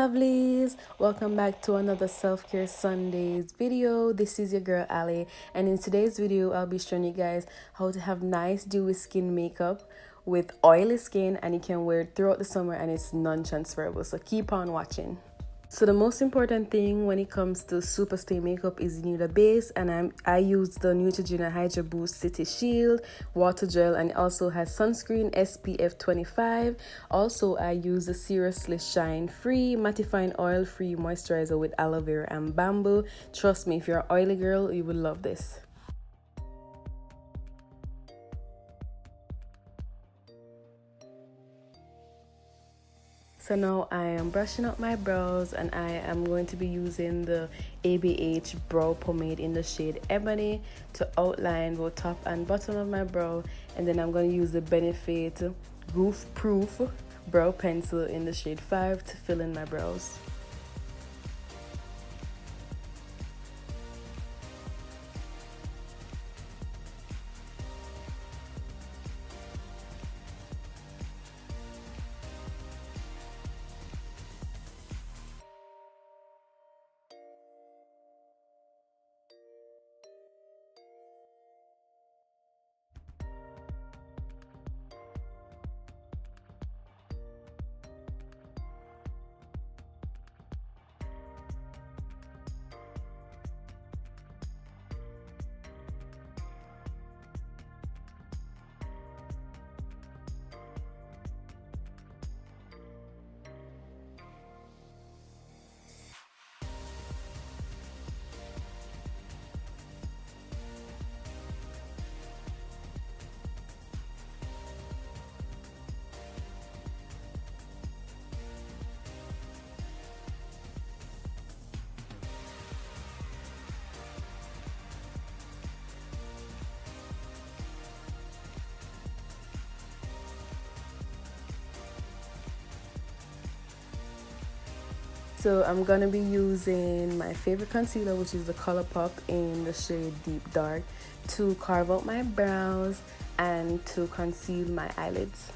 Lovelies, welcome back to another self-care Sundays video. This is your girl Ali, and in today's video I'll be showing you guys how to have nice dewy skin makeup with oily skin, and you can wear it throughout the summer and it's non-transferable, so keep on watching. So the most important thing when it comes to super stay makeup is you need a base, and I use the Neutrogena Hydra Boost City Shield water gel, and it also has sunscreen SPF 25. Also I use the Seriously Shine Free mattifying oil free moisturizer with aloe vera and bamboo. Trust me, if you're an oily girl, you will love this. So now I am brushing up my brows, and I am going to be using the ABH brow pomade in the shade Ebony to outline both top and bottom of my brow, and then I'm going to use the Benefit Goof Proof brow pencil in the shade 5 to fill in my brows. So I'm gonna be using my favorite concealer, which is the ColourPop in the shade Deep Dark, to carve out my brows and to conceal my eyelids.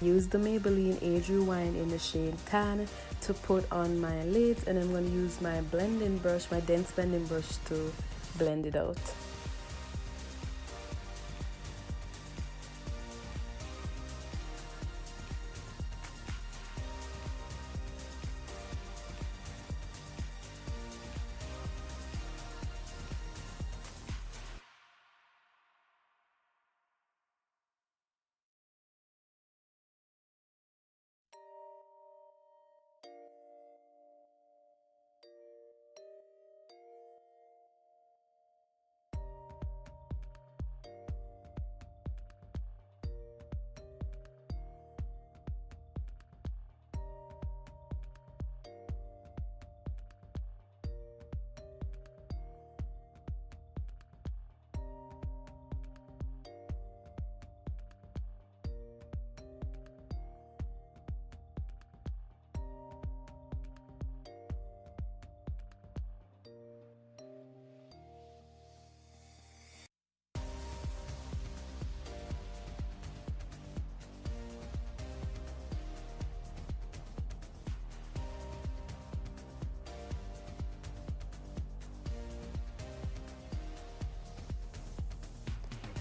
Use the Maybelline Age Rewind in the shade Tan to put on my lids, and I'm going to use my blending brush, my dense blending brush, to blend it out.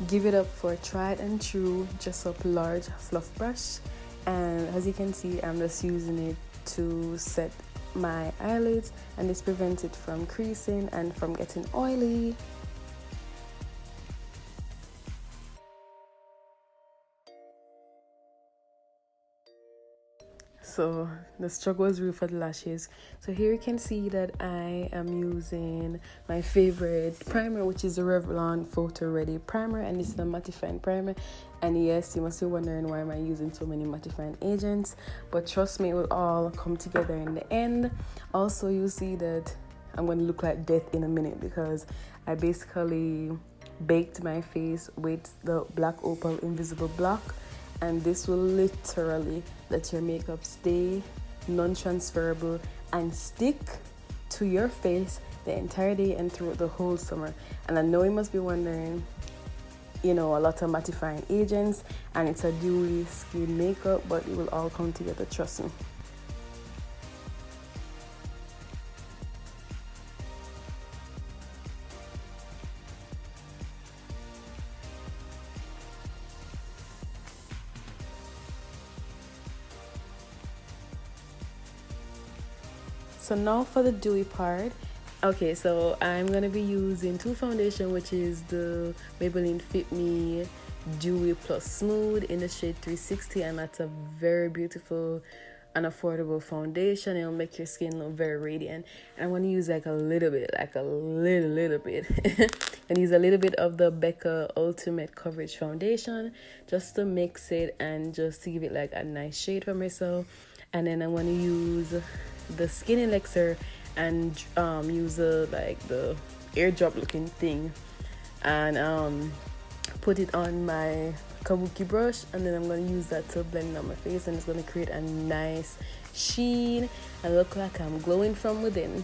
Give it up for a tried and true Dress Up large fluff brush, and as you can see, I'm just using it to set my eyelids, and this prevents it from creasing and from getting oily. so the struggle is real for the lashes. So here you can see that I am using my favorite primer, which is the Revlon Photo Ready primer, and this is a mattifying primer. And yes, you must be wondering why am I using so many mattifying agents, but trust me, it will all come together in the end. Also, you see that I'm going to look like death in a minute because I basically baked my face with the Black Opal Invisible Block, and this will literally let your makeup stay non-transferable and stick to your face the entire day and throughout the whole summer. And I know you must be wondering, you know, a lot of mattifying agents and it's a dewy skin makeup, but it will all come together, trust me. So now for the dewy part. Okay, so I'm gonna be using two foundation, which is the Maybelline Fit Me Dewy Plus Smooth in the shade 360, and that's a very beautiful and affordable foundation. It'll make your skin look very radiant. And I'm gonna use like a little bit and use a little bit of the Becca Ultimate Coverage Foundation just to mix it and just to give it like a nice shade for myself. And then I'm gonna use the Skin Elixir and use the airdrop looking thing and put it on my kabuki brush, and then I'm going to use that to blend on my face, and it's going to create a nice sheen and look like I'm glowing from within.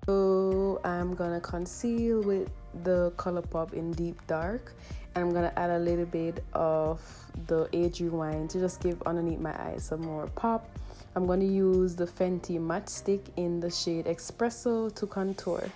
So I'm gonna conceal with the ColourPop in Deep Dark, and I'm gonna add a little bit of the Age Rewind to just give underneath my eyes some more pop. I'm gonna use the Fenty Matchstick in the shade Espresso to contour.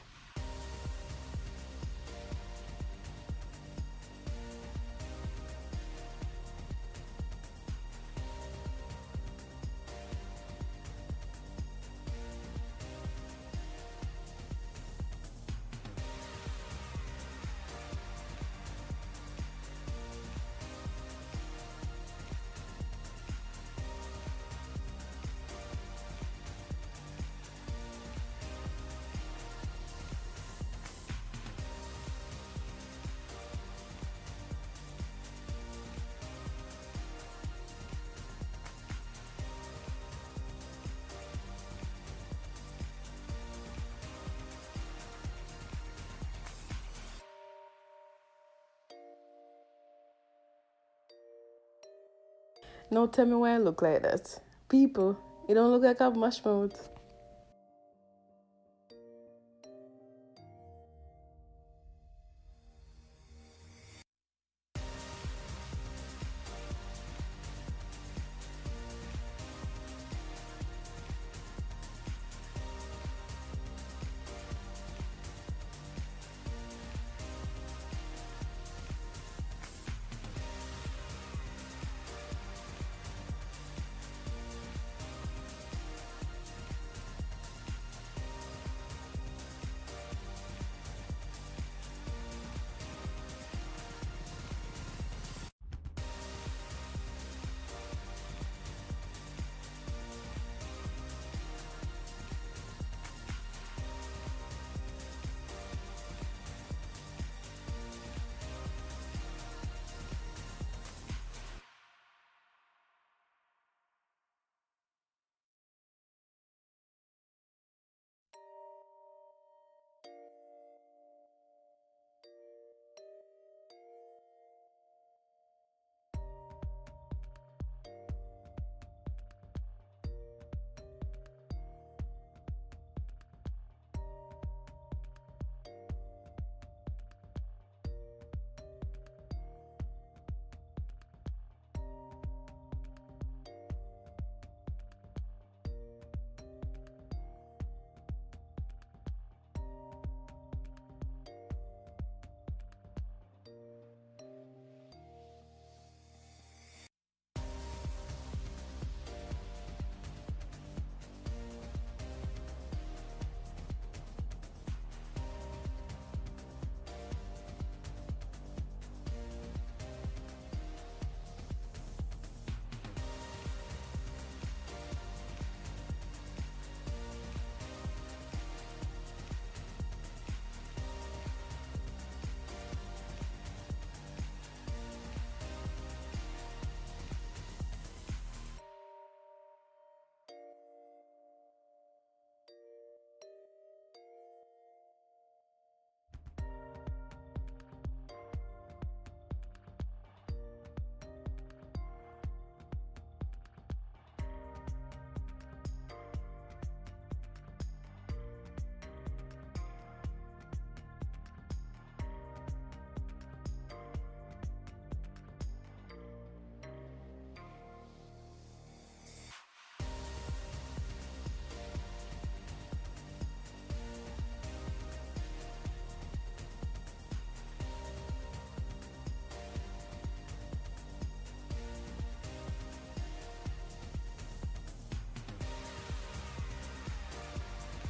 Now tell me why I look like that. People, it don't look like I have mashed mouth.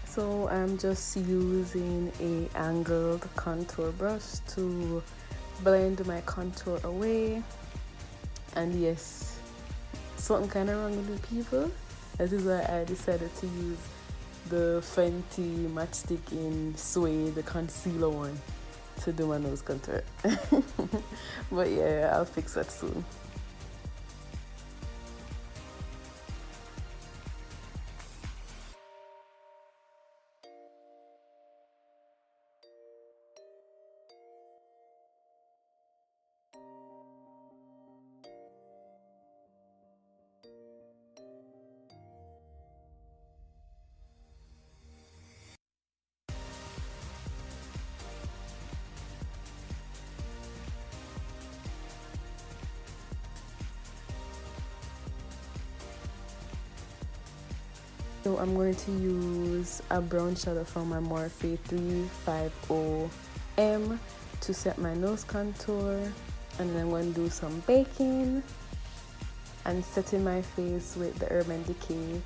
So I'm just using a angled contour brush to blend my contour away. And yes, something kind of wrong with the people. That is why I decided to use the Fenty matchstick in Suede, the concealer one, to do my nose contour. But yeah, I'll fix that soon. So I'm going to use a brown shadow from my Morphe 350M to set my nose contour, and then I'm going to do some baking and setting my face with the Urban Decay.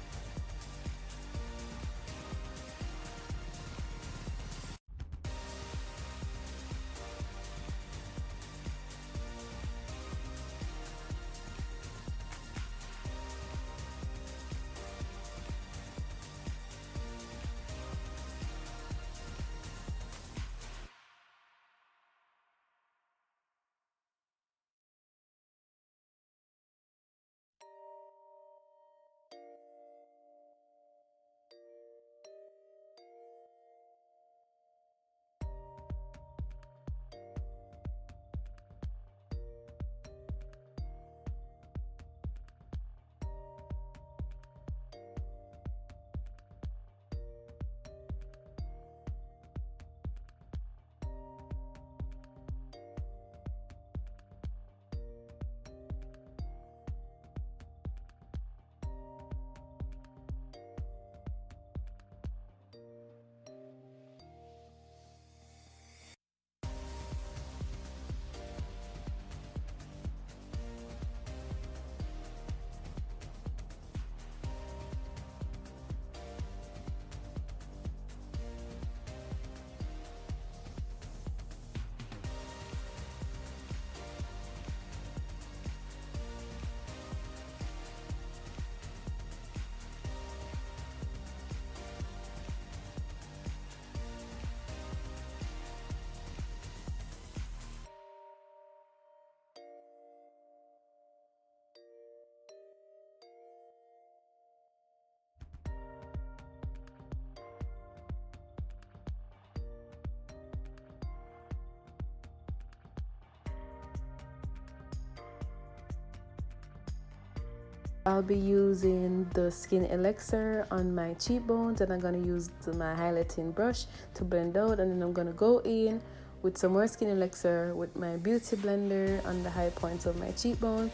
I'll be using the Skin Elixir on my cheekbones, and I'm going to use my highlighting brush to blend out, and then I'm going to go in with some more Skin Elixir with my beauty blender on the high points of my cheekbone.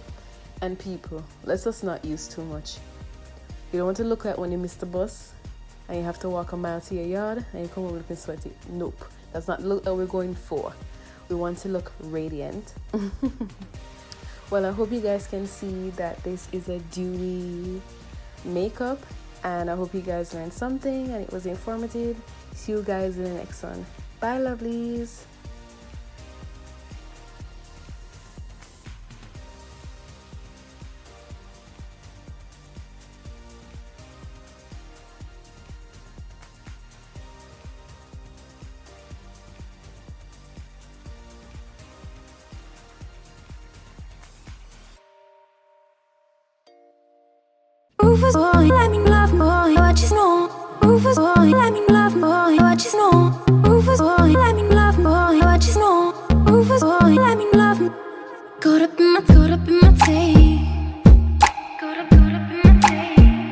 And people, let's just not use too much. You don't want to look like when you miss the bus and you have to walk a mile to your yard and you come home looking sweaty. Nope, that's not the look that we're going for. We want to look radiant. Well, I hope you guys can see that this is a dewy makeup, and I hope you guys learned something and it was informative. See you guys in the next one. Bye, lovelies. Rufus boy, let me love boy, what you know. Rufus boy, let me love boy, what you know. Rufus boy.